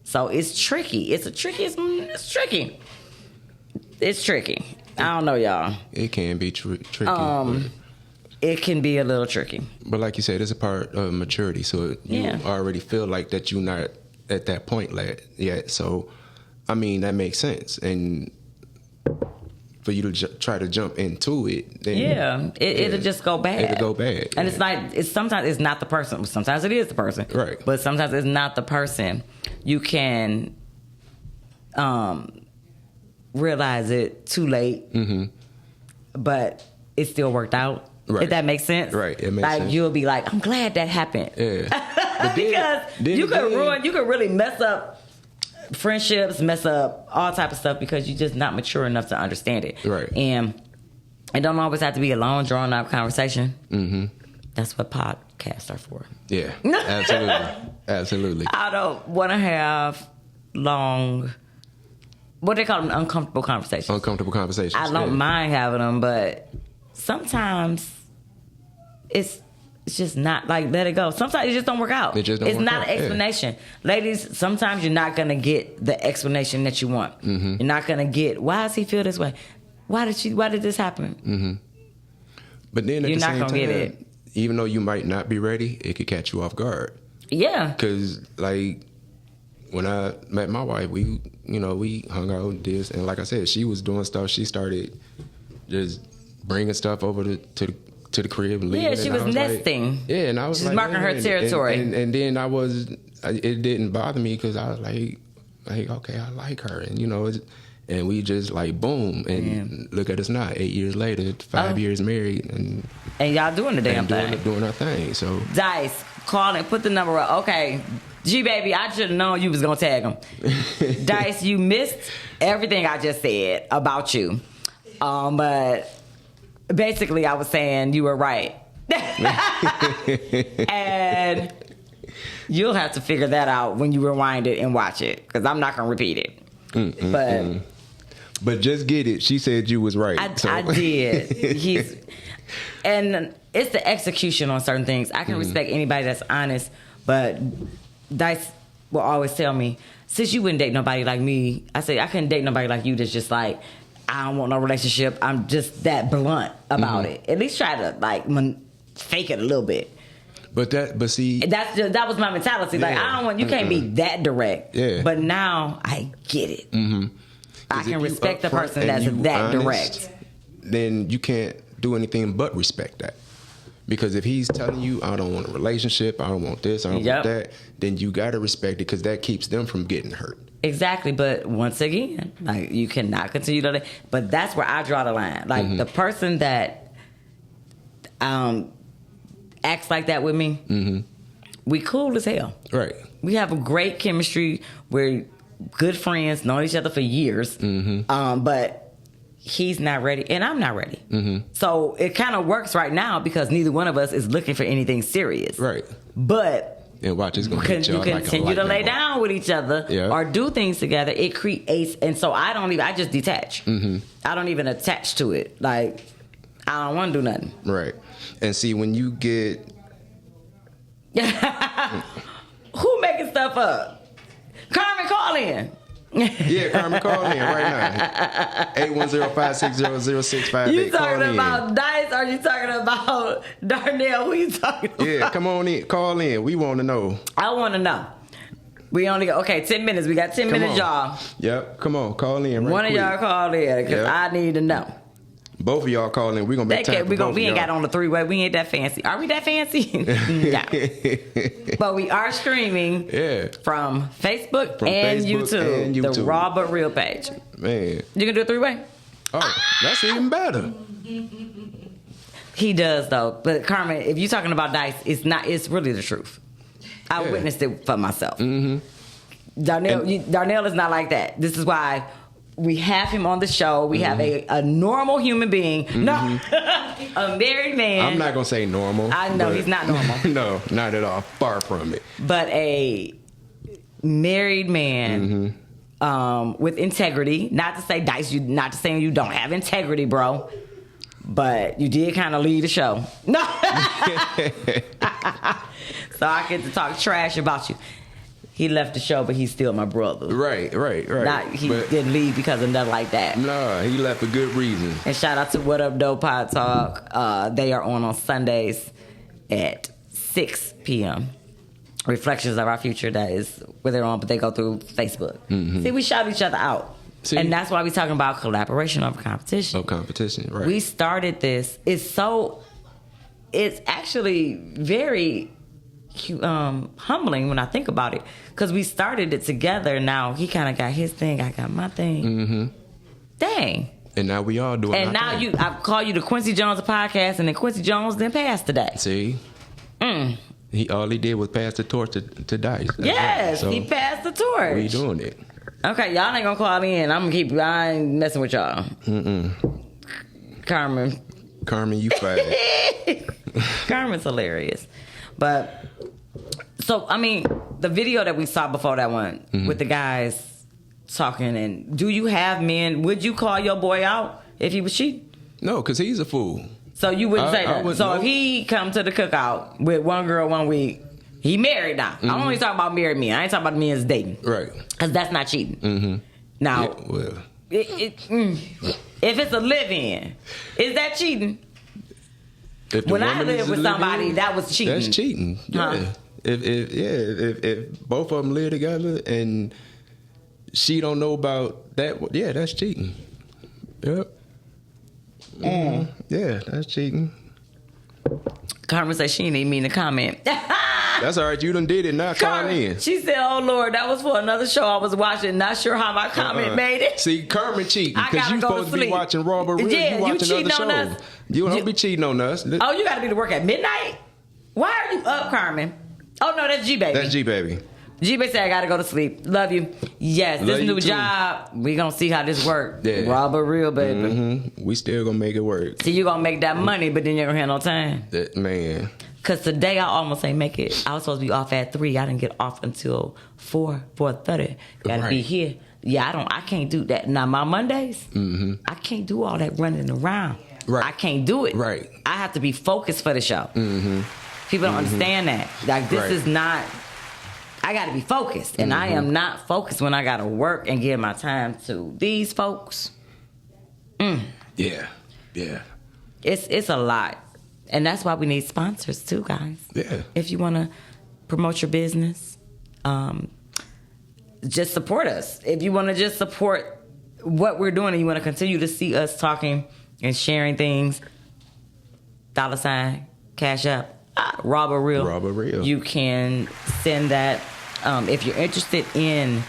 So it's tricky. It's tricky. It's tricky. I don't know, y'all. It can be tricky. It can be a little tricky. But like you said, it's a part of maturity. So you already feel like that you're not at that point yet. So, I mean, that makes sense. And for you to try to jump into it, then it'll just go bad. It'll go bad. And it's like, sometimes it's not the person. Sometimes it is the person. Right. But sometimes it's not the person. You can realize it too late, but it still worked out. Right. If that makes sense. Right. It makes sense. Like, you'll be like, I'm glad that happened. Yeah. Because you could really mess up friendships, mess up all type of stuff because you're just not mature enough to understand it. Right. And it don't always have to be a long, drawn out conversation. That's what podcasts are for. Yeah. Absolutely. I don't want to have long, what they call them, uncomfortable conversations. Uncomfortable conversations. I don't mind having them, but sometimes It's just not like, let it go. Sometimes it just don't work out. It's not an explanation. Ladies, sometimes you're not going to get the explanation that you want. Mm-hmm. You're not going to get, why does he feel this way? Why did this happen? Mm-hmm. But then at you're the not same gonna time, get it. Even though you might not be ready, it could catch you off guard. Yeah. Because, like, when I met my wife, we hung out and this, and like I said, she was doing stuff. She started just bringing stuff over to the crib and leaving. Yeah, she was nesting. Like, and I was She's like, marking her territory. And then it didn't bother me because I was like, okay, I like her, and and we just like boom, and look at us now, 8 years later, 5 years married, and y'all doing the damn thing, doing our thing. So Dice, call and put the number up. Okay, G baby, I should have known you was gonna tag him. Dice, you missed everything I just said about you, but basically I was saying you were right, and you'll have to figure that out when you rewind it and watch it, because I'm not gonna repeat it. But just get it. She said you was right. I did. And it's the execution on certain things. I can respect anybody that's honest, but Dice will always tell me, since you wouldn't date nobody like me, I say I couldn't date nobody like you that's just like, I don't want no relationship. I'm just that blunt about it. At least try to like fake it a little bit. But see, that was my mentality. Like, I don't want, you can't be that direct. Yeah. But now I get it. I can respect the person that's that direct. Then you can't do anything but respect that. Because if he's telling you, I don't want a relationship, I don't want this, I don't want that, then you got to respect it, because that keeps them from getting hurt. Exactly. But once again, like, you cannot continue to, but that's where I draw the line. Like, the person that acts like that with me, we cool as hell. Right. We have a great chemistry. We're good friends, known each other for years. But he's not ready, and I'm not ready. So it kind of works right now because neither one of us is looking for anything serious. Right. But and watch, it's gonna hit y'all you continue to lay down with each other or do things together. It creates, and so I just detach. I don't even attach to it. Like, I don't want to do nothing. Right. And see, when you get who making stuff up? Carmen, call in. Yeah, Carmen, call in right now. 810-560-0658. You talking about Dice, or are you talking about Darnell? Who you talking about? Yeah, come on in. Call in. We want to know. I want to know. We only got 10 minutes. We got 10 minutes, y'all. Yep, come on. Call in right One quick. of y'all call in, because I need to know. Both of y'all call in. We're going to make time for both we of ain't y'all. got on the three-way. We ain't that fancy. Are we that fancy? No. But we are streaming from Facebook and YouTube. The RawbutReal page. Man. You can do a three-way? Oh, that's even better. He does, though. But Carmen, if you're talking about Dice, it's really the truth. I witnessed it for myself. Darnell is not like that. This is why we have him on the show. We have a normal human being. No, a married man. I'm not going to say normal. I know he's not normal. No, not at all. Far from it. But a married man with integrity. Not to say, Dice, not to say you don't have integrity, bro. But you did kind of lead the show. No. So I get to talk trash about you. He left the show, but he's still my brother. Right. He didn't leave because of nothing like that. No, he left for good reason. And shout out to What Up Doe Podtalk. They are on Sundays at 6 p.m. Reflections of Our Future, that is where they're on, but they go through Facebook. See, we shout each other out. And that's why we're talking about collaboration over competition. Competition, right. We started this. It's actually very humbling when I think about it, because we started it together. Now he kind of got his thing, I got my thing. Dang. And now we all doing and now thing. I call you the Quincy Jones of podcast, and then Quincy Jones then passed today. See, all he did was pass the torch to Dice. Yes, so he passed the torch. We doing it. Okay, y'all ain't gonna call in. I ain't messing with y'all. Carmen, you fired. Carmen's hilarious. But so, I mean, the video that we saw before that one with the guys talking, and do you have men, would you call your boy out if he was cheating? No, because he's a fool. So you wouldn't say that. wouldn't So know. if he come to the cookout with one girl 1 week, he married now. I'm only talking about married men. I ain't talking about men as dating. Right. Because that's not cheating. Now, Yeah, well, if it's a live-in, is that cheating? if the When I woman lived is with living, somebody, that was cheating. That's cheating. Yeah. Huh? If both of them live together and she don't know about that, yeah, that's cheating. Yep. Yeah, that's cheating. Carmen said she didn't even mean to comment. That's all right. You done did it. Now call Carmen, in. she said, "Oh Lord, that was for another show I was watching. Not sure how my comment made it." See, Carmen cheating I because gotta you go to supposed to be sleep. watching RawbutReal. Yeah, you you watching cheating other on shows. us. You don't be cheating on us. Oh, you got to be to work at midnight. Why are you up, Carmen? Oh no, that's G baby. That's G baby. G baby said I gotta go to sleep. Love you. Yes, Love this you new too. job, we gonna see how this work. Yeah. RawbutReal, baby. We still gonna make it work. See, you gonna make that money, but then you ain't gonna have no time. That man. Cause today I almost ain't make it. I was supposed to be off at 3. I didn't get off until 4:30. Gotta be Right. here. Yeah, I can't do that. Now my Mondays, I can't do all that running around. Right. I can't do it. Right. I have to be focused for the show. People don't understand that. Like this Right. is not. I got to be focused, and I am not focused when I got to work and give my time to these folks. Yeah. It's a lot, and that's why we need sponsors too, guys. Yeah. If you want to promote your business, just support us. If you want to just support what we're doing and you want to continue to see us talking and sharing things, $, Cash App, RawbutReal. RawbutReal. You can send that. If you're interested in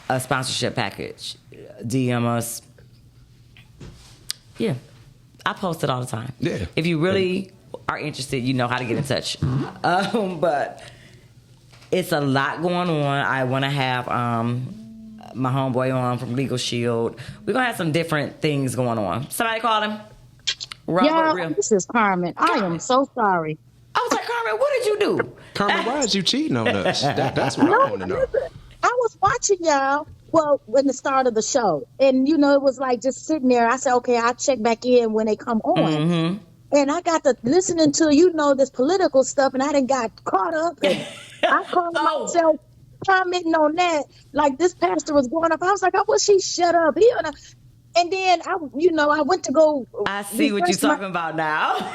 a sponsorship package, DM us. Yeah. I post it all the time. Yeah. If you really are interested, you know how to get in touch. But it's a lot going on. I want to have my homeboy on from Legal Shield. We're going to have some different things going on. Somebody call him. Yeah, RawbutReal. this is Carmen. I am so sorry. I was like, Carmen, what did you do? Carmen, why is you cheating on us? That's what I want to know. I was watching y'all, well, when the start of the show. And, you know, it was like just sitting there. I said, okay, I'll check back in when they come on. And I got to listening to, you know, this political stuff, and I done got caught up. And I called myself commenting on that. Like, this pastor was going up. I was like, I wish he shut up. And then, I went to go. I see what you're talking about now.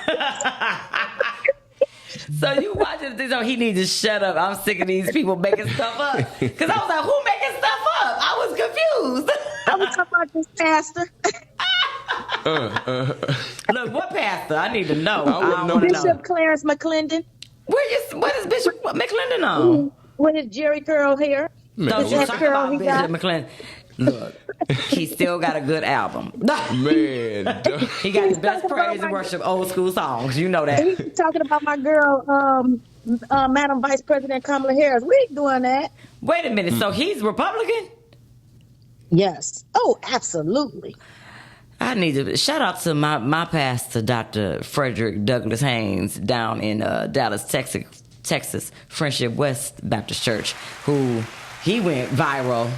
So you watching this? Oh, he needs to shut up. I'm sick of these people making stuff up. Because I was like, who making stuff up? I was confused. I was talking about this pastor. Look, what pastor? I need to know. Bishop Clarence McClendon. What is Bishop McClendon on? With his Jerry curl hair. So With you that talking curl about he Bishop got. McClendon. Look, he still got a good album. Man. He got the best praise and worship old school songs. You know that. He's talking about my girl, Madam Vice President Kamala Harris. We ain't doing that. Wait a minute. So he's Republican? Yes. Oh, absolutely. I need to shout out to my pastor, Dr. Frederick Douglass Haynes, down in Dallas, Texas, Friendship West Baptist Church, who he went viral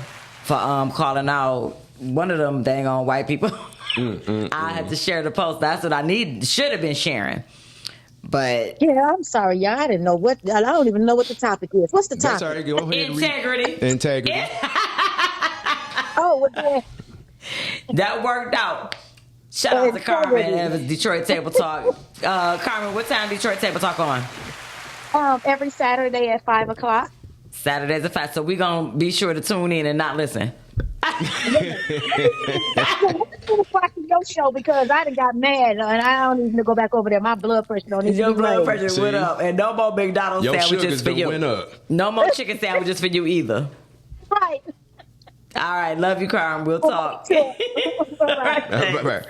for calling out one of them dang on white people. I had to share the post. That's what I should have been sharing. But yeah, I'm sorry, y'all. I don't even know what the topic is. What's the topic? That's all right. Go ahead. Integrity. Integrity. Oh, well, that worked out. Shout out to Carmen Evans, Detroit Table Talk. Carmen, what time Detroit Table Talk on? Every Saturday at 5:00. Saturdays at 5. So we're going to be sure to tune in and not listen. I'm watching your show because I done got mad and I don't even go back over there. My blood pressure don't even. Your blood pressure went up, and no more McDonald's sandwiches for you. Went up. No more chicken sandwiches for you either. Right. All right, love you, Carmen. We'll talk. Right.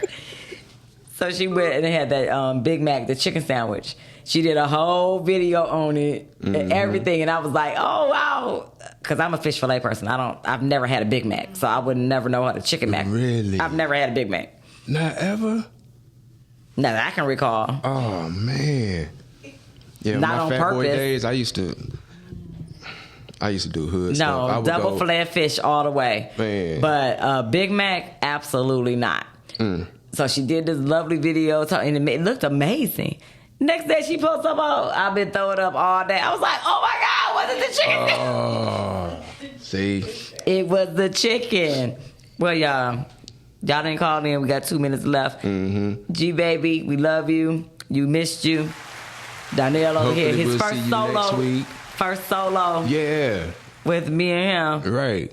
So she went and had that Big Mac, the chicken sandwich. She did a whole video on it and everything, and I was like, "Oh wow!" Because I'm a fish fillet person. I've never had a Big Mac, so I would never know how to chicken Mac. Really? I've never had a Big Mac. Not ever? No, that I can recall. Oh man. Yeah, Not my on fat purpose. boy days, I used to do hood stuff. I No, would double go, fillet of fish all the way. Man. But Big Mac, absolutely not. So she did this lovely video, and it looked amazing. Next day she posts up, I've been throwing up all day. I was like, oh my God, was it the chicken? See? It was the chicken. Well, y'all didn't call in. We got 2 minutes left. Mm-hmm. G baby, we love you. You missed you. Donnell over here, his first solo. Next week. First solo. Yeah. With me and him. Right.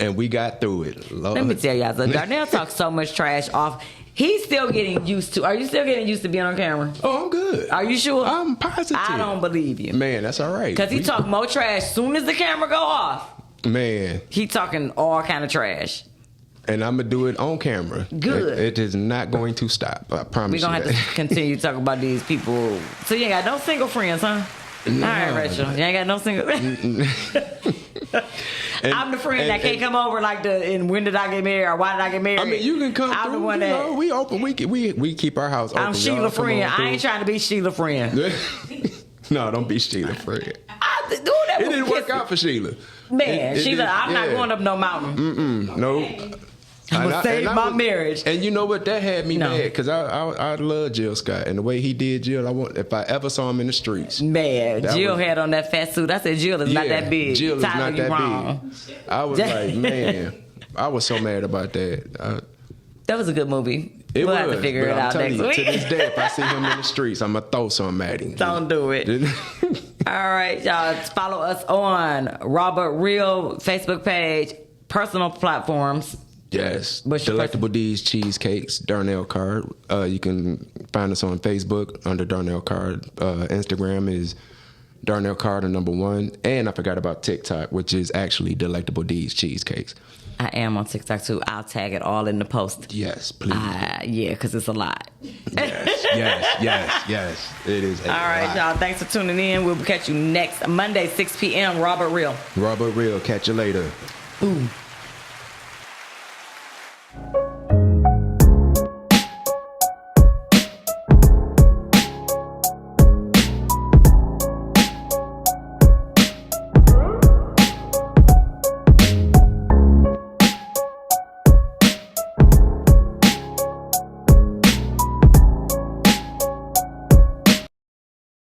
And we got through it. Lord. Let me tell y'all, so Darnell talks so much trash off. He's still getting used to. Are you still getting used to being on camera? Oh, I'm good. Are you sure? I'm positive. I don't believe you. Man, that's all right. Because he talk more trash soon as the camera go off. Man. He talking all kind of trash. And I'm going to do it on camera. Good. It is not going to stop. I promise you. We're going to have to continue to talk about these people. So you ain't got no single friends, huh? No. All right, Rachel. You ain't got no single I'm the friend that can't come over like and when did I get married or why did I get married? I mean, you can come I'm through. The one we open. We keep our house open. I'm Sheila friend. I ain't trying to be Sheila friend. No, don't be Sheila friend. It didn't work out for Sheila. Man, Sheila, I'm not going up no mountain. No. I'm going to save my marriage. And you know what? That had me mad because I love Jill Scott. And the way he did Jill, if I ever saw him in the streets. Man, Jill had on that fat suit. I said, Jill is not that big. Jill is not that big. I was like, man, I was so mad about that. That was a good movie. We'll have to figure it out next week. To this day, if I see him in the streets, I'm going to throw something at him. Don't do it. All right, y'all. Follow us on RawbutReal Facebook page, personal platforms. Yes. Delectable D's Cheesecakes, Darnell Card. You can find us on Facebook under Darnell Card. Instagram is Darnell Card #1. And I forgot about TikTok, which is actually Delectable D's Cheesecakes. I am on TikTok too. I'll tag it all in the post. Yes, please. Yeah, because it's a lot. Yes. It is a lot. All right, y'all. Thanks for tuning in. We'll catch you next Monday, 6 p.m. RawbutReal. RawbutReal. Catch you later. Ooh.